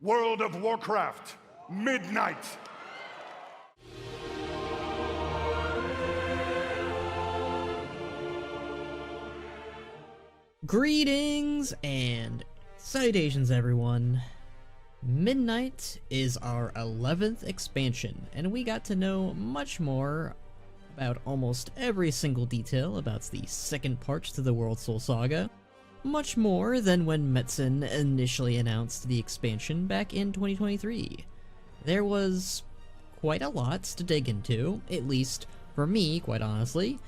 World of Warcraft, midnight. Greetings and salutations, everyone. Midnight is our 11th expansion, and we got to know much more about almost every single detail about the second part to the World Soul Saga. Much more than when Metzen initially announced the expansion back in 2023. There was quite a lot to dig into, at least for me, quite honestly.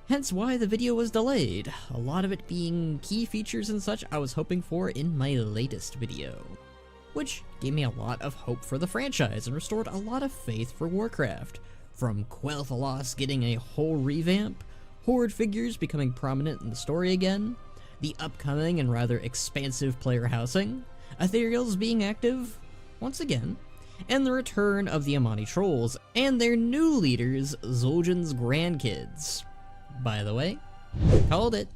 Hence why the video was delayed, a lot of it being key features and such I was hoping for in my latest video. Which gave me a lot of hope for the franchise and restored a lot of faith for Warcraft. From Quel'thelas getting a whole revamp, Horde Figures becoming prominent in the story again, the upcoming and rather expansive player housing, Ethereals being active once again, and the return of the Amani Trolls and their new leaders, Zul'jan's grandkids. By the way, called it.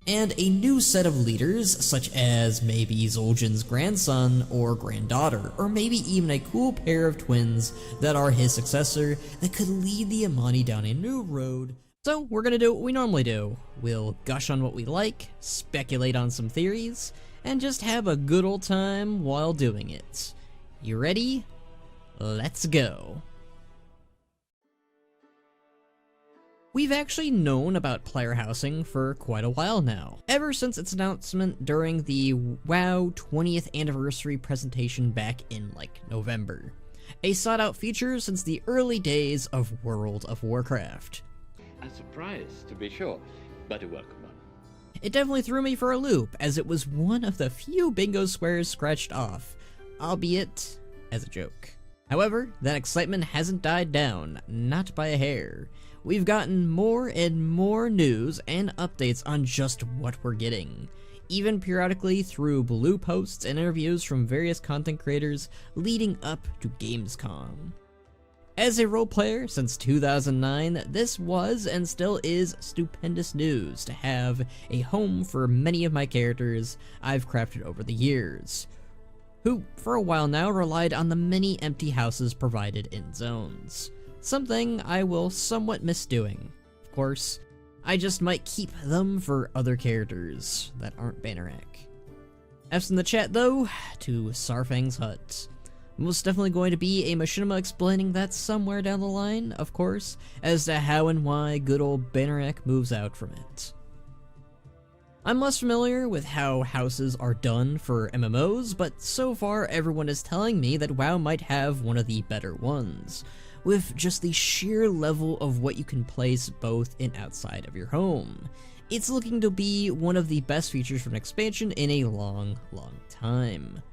And a new set of leaders, such as maybe Zul'jan's grandson or granddaughter, or maybe even a cool pair of twins that are his successor that could lead the Amani down a new road. So we're gonna do what we normally do. We'll gush on what we like, speculate on some theories, and just have a good old time while doing it. You ready? Let's go. We've actually known about player housing for quite a while now, ever since its announcement during the WoW 20th anniversary presentation back in November. A sought out feature since the early days of World of Warcraft. A surprise, to be sure, but a welcome one. It definitely threw me for a loop, as it was one of the few bingo squares scratched off, albeit as a joke. However, that excitement hasn't died down, not by a hair. We've gotten more and more news and updates on just what we're getting, even periodically through blue posts and interviews from various content creators leading up to Gamescom. As a role player since 2009, this was and still is stupendous news to have a home for many of my characters I've crafted over the years, who for a while now relied on the many empty houses provided in zones. Something I will somewhat miss doing. Of course, I just might keep them for other characters that aren't Bannerak. F's in the chat though, to Sarfang's hut. Most definitely going to be a machinima explaining that somewhere down the line, of course, as to how and why good old Bannerak moves out from it. I'm less familiar with how houses are done for MMOs, but so far everyone is telling me that WoW might have one of the better ones, with just the sheer level of what you can place both in outside of your home. It's looking to be one of the best features for an expansion in a long, long time.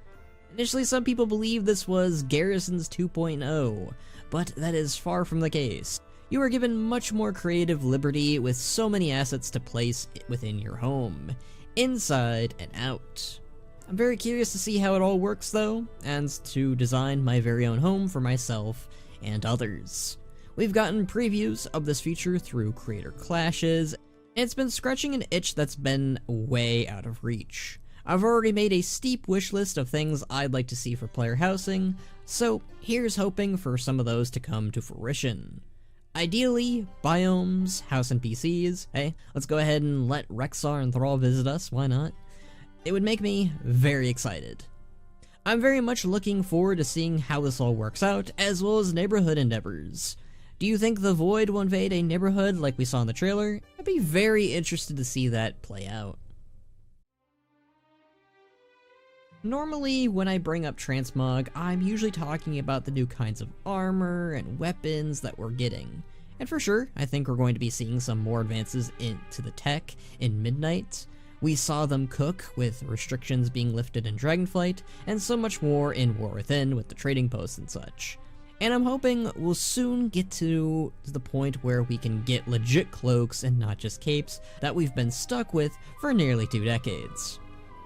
Initially, some people believe this was Garrisons 2.0, but that is far from the case. You are given much more creative liberty with so many assets to place within your home, inside and out. I'm very curious to see how it all works though, and to design my very own home for myself and others. We've gotten previews of this feature through creator clashes, and it's been scratching an itch that's been way out of reach. I've already made a steep wish list of things I'd like to see for player housing, so here's hoping for some of those to come to fruition. Ideally, biomes, house NPCs. Hey, let's go ahead and let Rexar and Thrall visit us, why not? It would make me very excited. I'm very much looking forward to seeing how this all works out, as well as neighborhood endeavors. Do you think the Void will invade a neighborhood like we saw in the trailer? I'd be very interested to see that play out. Normally, when I bring up Transmog, I'm usually talking about the new kinds of armor and weapons that we're getting. And for sure, I think we're going to be seeing some more advances into the tech in Midnight. We saw them cook with restrictions being lifted in Dragonflight, and so much more in War Within with the trading posts and such. And I'm hoping we'll soon get to the point where we can get legit cloaks and not just capes that we've been stuck with for nearly 2 decades.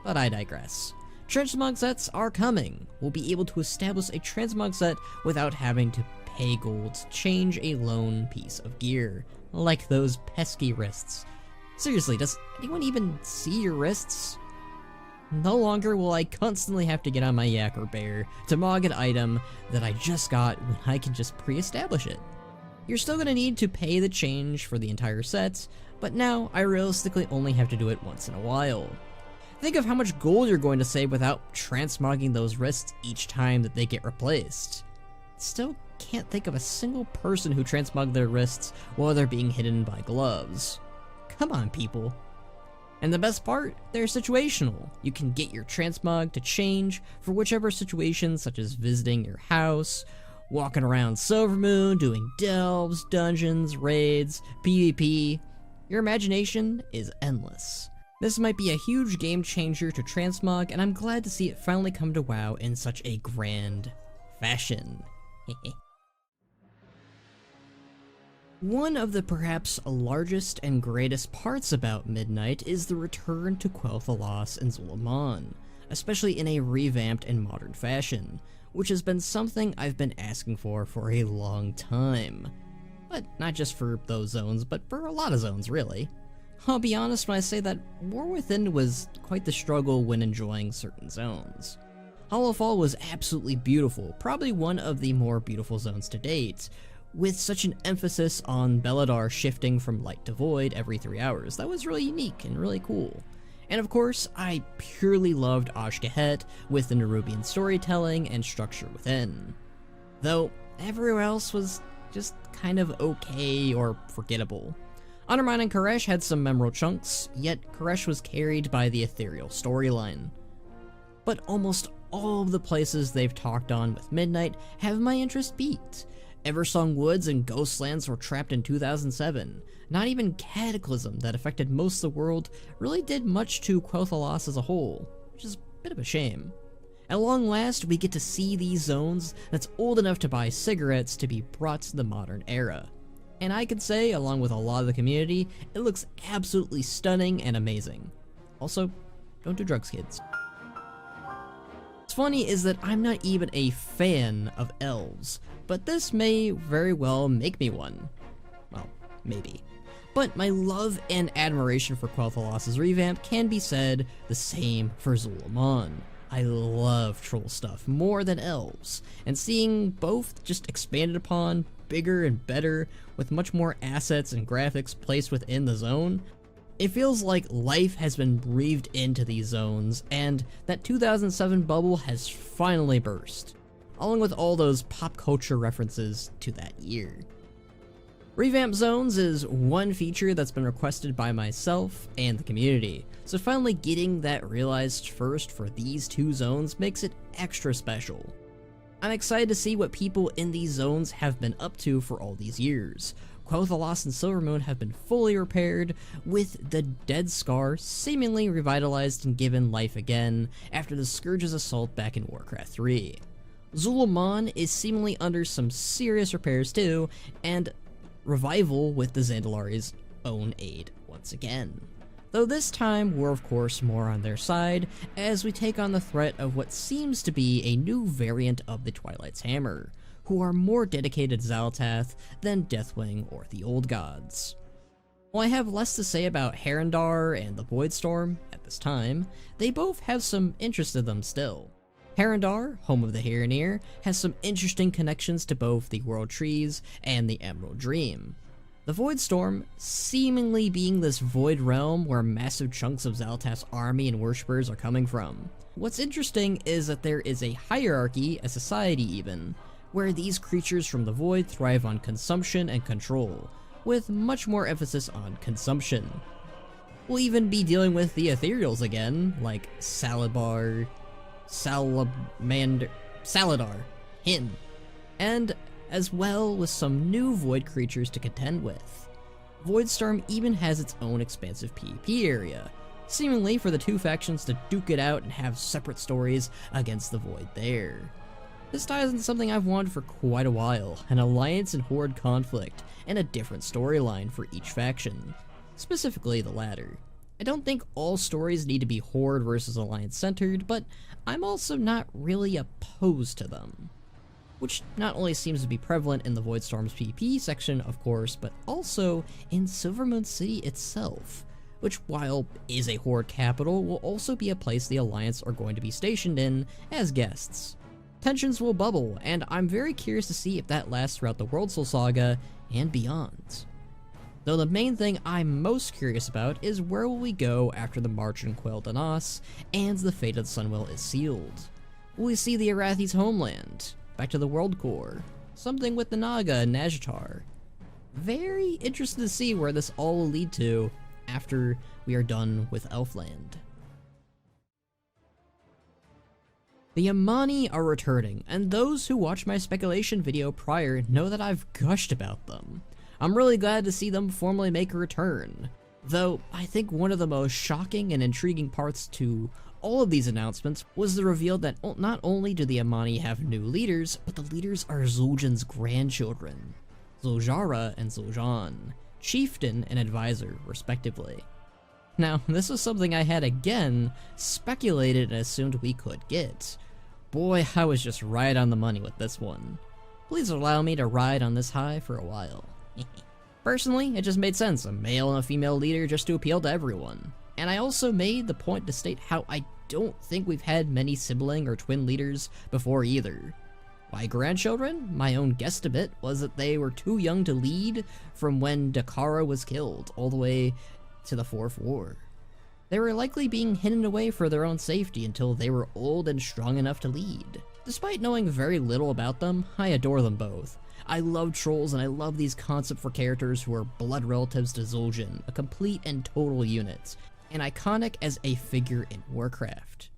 But I digress. Transmog sets are coming. We'll be able to establish a transmog set without having to pay gold to change a lone piece of gear, like those pesky wrists. Seriously, does anyone even see your wrists? no longer will I constantly have to get on my yak or bear to mog an item that I just got when I can just pre-establish it. You're still gonna need to pay the change for the entire set, but now I realistically only have to do it once in a while. Think of how much gold you're going to save without transmogging those wrists each time that they get replaced. Still can't think of a single person who transmogged their wrists while they're being hidden by gloves. Come on, people. And the best part, they're situational. You can get your transmog to change for whichever situation, such as visiting your house, walking around Silvermoon, doing delves, dungeons, raids, PvP. Your imagination is endless. This might be a huge game changer to transmog, and I'm glad to see it finally come to WoW in such a grand fashion. One of the perhaps largest and greatest parts about Midnight is the return to Quel'thelas and Zul'jin, especially in a revamped and modern fashion, which has been something I've been asking for a long time. But not just for those zones, but for a lot of zones, really. I'll be honest when I say that War Within was quite the struggle when enjoying certain zones. Hollowfall was absolutely beautiful, probably one of the more beautiful zones to date, with such an emphasis on Beladar shifting from light to void every 3 hours. That was really unique and really cool. And of course, I purely loved Ash'Kahet with the Nerubian storytelling and structure within. Though, everywhere else was just kind of okay or forgettable. Undermine and Koresh had some memorable chunks, yet Koresh was carried by the ethereal storyline. But almost all of the places they've talked on with Midnight have my interest peaked. Eversong Woods and Ghostlands were trapped in 2007. Not even Cataclysm, that affected most of the world, really did much to Quel'thelas as a whole, which is a bit of a shame. At long last, we get to see these zones that's old enough to buy cigarettes to be brought to the modern era. And I could say, along with a lot of the community, it looks absolutely stunning and amazing. Also, don't do drugs, kids. What's funny is that I'm not even a fan of elves, but this may very well make me one. Well, maybe. But my love and admiration for Quel'thelas' revamp can be said the same for Zul'jin. I love troll stuff more than elves, and seeing both just expanded upon, bigger and better, with much more assets and graphics placed within the zone, it feels like life has been breathed into these zones, and that 2007 bubble has finally burst, along with all those pop culture references to that year. Revamp zones is one feature that's been requested by myself and the community, so finally getting that realized first for these two zones makes it extra special. I'm excited to see what people in these zones have been up to for all these years. Quel'thelas and Silvermoon have been fully repaired, with the Dead Scar seemingly revitalized and given life again after the Scourge's assault back in Warcraft 3. Zul'jin is seemingly under some serious repairs too, and revival with the Zandalari's own aid once again. Though this time we're of course more on their side, as we take on the threat of what seems to be a new variant of the Twilight's Hammer, who are more dedicated to Xal'atath than Deathwing or the Old Gods. While I have less to say about Herondar and the Voidstorm at this time, they both have some interest in them still. Herondar, home of the Heronir, has some interesting connections to both the World Trees and the Emerald Dream. The Voidstorm seemingly being this void realm where massive chunks of Xal'atath's army and worshippers are coming from. What's interesting is that there is a hierarchy, a society even, where these creatures from the void thrive on consumption and control, with much more emphasis on consumption. We'll even be dealing with the ethereals again, like Saladar, him, and as well with some new void creatures to contend with. Voidstorm even has its own expansive PvP area, seemingly for the two factions to duke it out and have separate stories against the void there. This ties into something I've wanted for quite a while, an alliance and horde conflict, and a different storyline for each faction, specifically the latter. I don't think all stories need to be horde versus alliance centered, but I'm also not really opposed to them. Which not only seems to be prevalent in the Voidstorm's PvP section, of course, but also in Silvermoon City itself, which while is a Horde capital, will also be a place the Alliance are going to be stationed in as guests. Tensions will bubble, and I'm very curious to see if that lasts throughout the World Soul Saga and beyond. Though the main thing I'm most curious about is where will we go after the March in Quel'thelas and the fate of the Sunwell is sealed. Will we see the Arathi's homeland? Back to the World Core? Something with the Naga and Nazjatar? Very interested to see where this all will lead to after we are done with Elfland. The Amani are returning, and those who watched my speculation video prior know that I've gushed about them. I'm really glad to see them formally make a return, though I think one of the most shocking and intriguing parts to all of these announcements was the reveal that not only do the Amani have new leaders, but the leaders are Zul'jin's grandchildren, Zul'jara and Zul'jan, chieftain and advisor, respectively. Now, this was something I had again speculated and assumed we could get. Boy, I was just right on the money with this one. Please allow me to ride on this high for a while. Personally, it just made sense, a male and a female leader just to appeal to everyone. And I also made the point to state how I don't think we've had many sibling or twin leaders before either. Why grandchildren? My own guesstimate was that they were too young to lead from when Dakara was killed, all the way to the Fourth War. They were likely being hidden away for their own safety until they were old and strong enough to lead. Despite knowing very little about them, I adore them both. I love trolls and I love these concepts for characters who are blood relatives to Zul'jin, a complete and total unit, and iconic as a figure in Warcraft.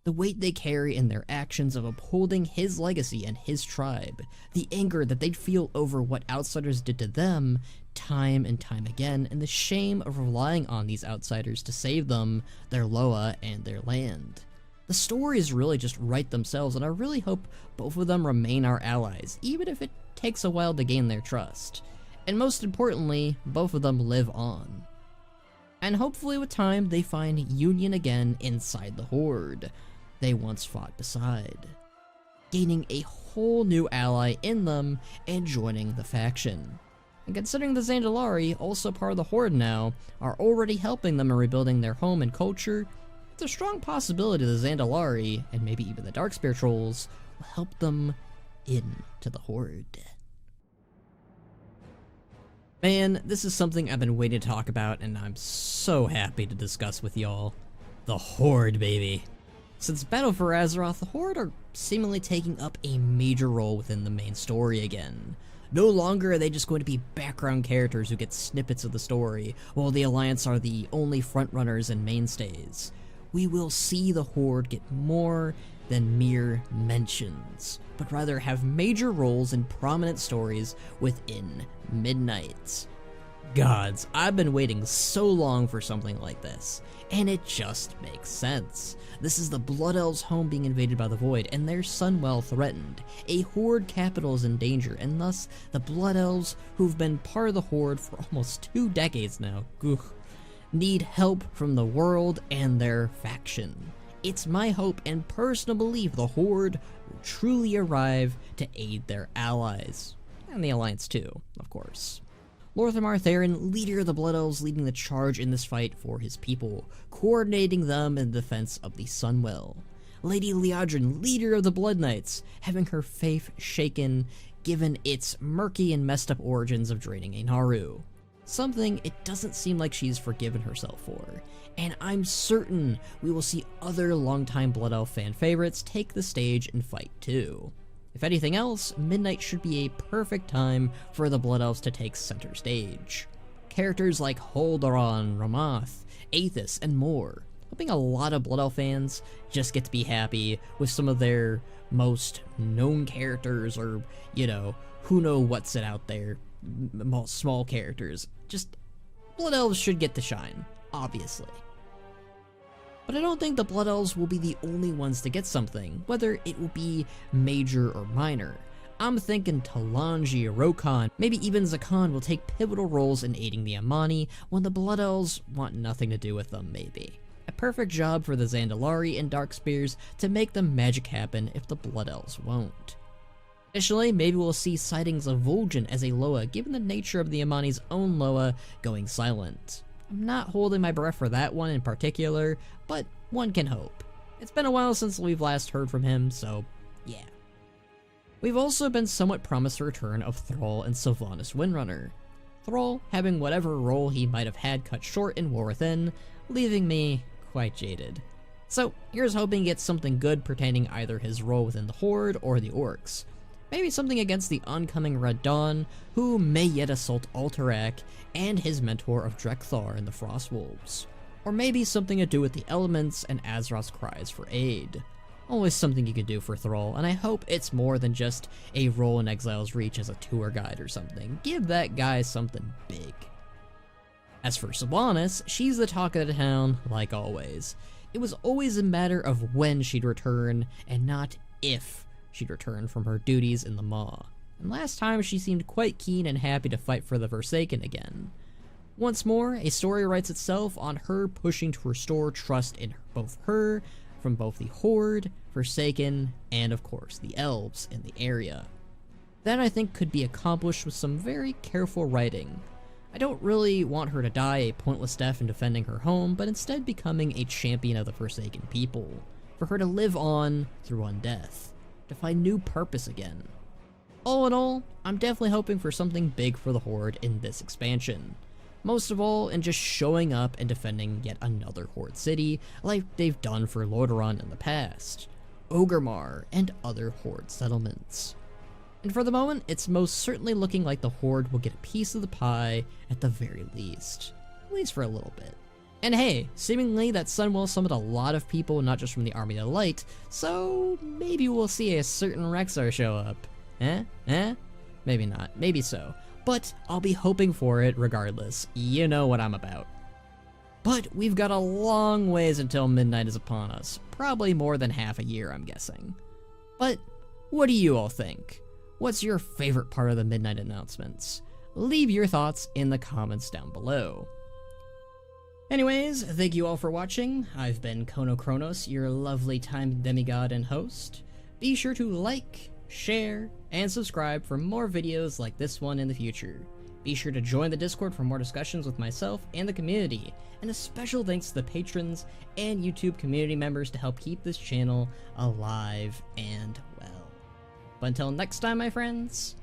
The weight they carry in their actions of upholding his legacy and his tribe, the anger that they'd feel over what outsiders did to them time and time again, and the shame of relying on these outsiders to save them, their Loa, and their land. The stories really just write themselves, and I really hope both of them remain our allies, even if it takes a while to gain their trust. And most importantly, both of them live on. And hopefully with time, they find union again inside the Horde they once fought beside, gaining a whole new ally in them and joining the faction. And considering the Zandalari, also part of the Horde now, are already helping them in rebuilding their home and culture, it's a strong possibility the Zandalari, and maybe even the Darkspear Trolls, will help them into the Horde. Man, this is something I've been waiting to talk about, and I'm so happy to discuss with y'all. The Horde, baby. Since Battle for Azeroth, the Horde are seemingly taking up a major role within the main story again. No longer are they just going to be background characters who get snippets of the story, while the Alliance are the only frontrunners and mainstays. We will see the Horde get more than mere mentions, but rather have major roles in prominent stories within Midnight. Gods, I've been waiting so long for something like this, and it just makes sense. This is the Blood Elves' home being invaded by the Void, and their Sunwell threatened. A Horde capital is in danger, and thus the Blood Elves, who've been part of the Horde for almost 2 decades now, need help from the world and their faction. It's my hope and personal belief the Horde will truly arrive to aid their allies. And the Alliance too, of course. Lor'themar Theron, leader of the Blood Elves, leading the charge in this fight for his people, coordinating them in defense of the Sunwell. Lady Liadrin, leader of the Blood Knights, having her faith shaken given its murky and messed up origins of draining a Naru. Something it doesn't seem like she's forgiven herself for, and I'm certain we will see other longtime Blood Elf fan favorites take the stage and fight too. If anything else, Midnight should be a perfect time for the Blood Elves to take center stage. Characters like Holdaron, Ramath, Aethys, and more, hoping a lot of Blood Elf fans just get to be happy with some of their most known characters, or, you know, who know what's it out there, small characters. Just, Blood Elves should get to shine, obviously. But I don't think the Blood Elves will be the only ones to get something, whether it will be major or minor. I'm thinking Talanji, Rokhan, maybe even Zakan will take pivotal roles in aiding the Amani when the Blood Elves want nothing to do with them, maybe. A perfect job for the Zandalari and Darkspears to make the magic happen if the Blood Elves won't. Additionally, maybe we'll see sightings of Vol'jin as a Loa given the nature of the Amani's own Loa going silent. I'm not holding my breath for that one in particular, but one can hope. It's been a while since we've last heard from him, so yeah. We've also been somewhat promised the return of Thrall and Sylvanas Windrunner. Thrall having whatever role he might have had cut short in War Within, leaving me quite jaded. So here's hoping he gets something good pertaining either his role within the Horde or the Orcs. Maybe something against the oncoming Red Dawn, who may yet assault Alterac and his mentor of Drekthar in the Frostwolves. Or maybe something to do with the elements and Azeroth's cries for aid. Always something you can do for Thrall, and I hope it's more than just a role in Exile's Reach as a tour guide or something. Give that guy something big. As for Sylvanas, she's the talk of the town, like always. It was always a matter of when she'd return, and not if she'd return from her duties in the Maw. And last time she seemed quite keen and happy to fight for the Forsaken again. Once more, a story writes itself on her pushing to restore trust in both her, from both the Horde, Forsaken, and of course the Elves in the area. That I think could be accomplished with some very careful writing. I don't really want her to die a pointless death in defending her home, but instead becoming a champion of the Forsaken people, for her to live on through undeath, to find new purpose again. All in all, I'm definitely hoping for something big for the Horde in this expansion. Most of all, in just showing up and defending yet another Horde city, like they've done for Lor'themar in the past, Orgrimmar, and other Horde settlements. And for the moment, it's most certainly looking like the Horde will get a piece of the pie at the very least. At least for a little bit. And hey, seemingly that Sunwell summoned a lot of people, not just from the Army of the Light, so maybe we'll see a certain Rexxar show up. Maybe not, maybe so. But I'll be hoping for it regardless. You know what I'm about. But we've got a long ways until midnight is upon us. Probably more than half a year, I'm guessing. But what do you all think? What's your favorite part of the midnight announcements? Leave your thoughts in the comments down below. Anyways, thank you all for watching. I've been Chronos, your lovely time demigod and host. Be sure to like, share, and subscribe for more videos like this one in the future. Be sure to join the Discord for more discussions with myself and the community, and a special thanks to the patrons and YouTube community members to help keep this channel alive and well. But until next time, my friends,